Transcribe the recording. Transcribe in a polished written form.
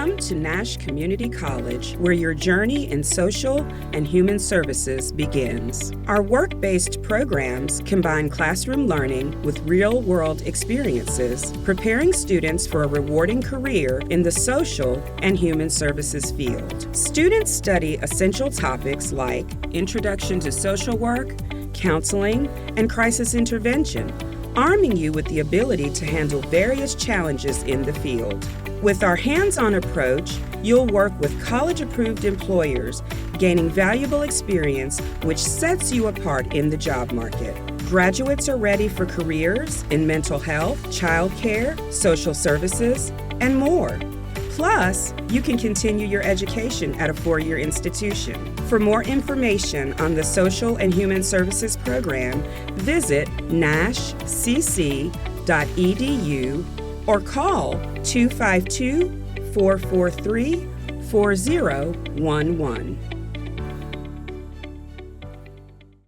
Welcome to Nash Community College, where your journey in social and human services begins. Our work-based programs combine classroom learning with real-world experiences, preparing students for a rewarding career in the social and human services field. Students study essential topics like Introduction to Social Work, Counseling, and Crisis Intervention, arming you with the ability to handle various challenges in the field. With our hands-on approach, you'll work with college-approved employers, gaining valuable experience which sets you apart in the job market. Graduates are ready for careers in mental health, childcare, social services, and more. Plus, you can continue your education at a four-year institution. For more information on the Social and Human Services program, visit NASHCC.EDU or call 252-443-4011.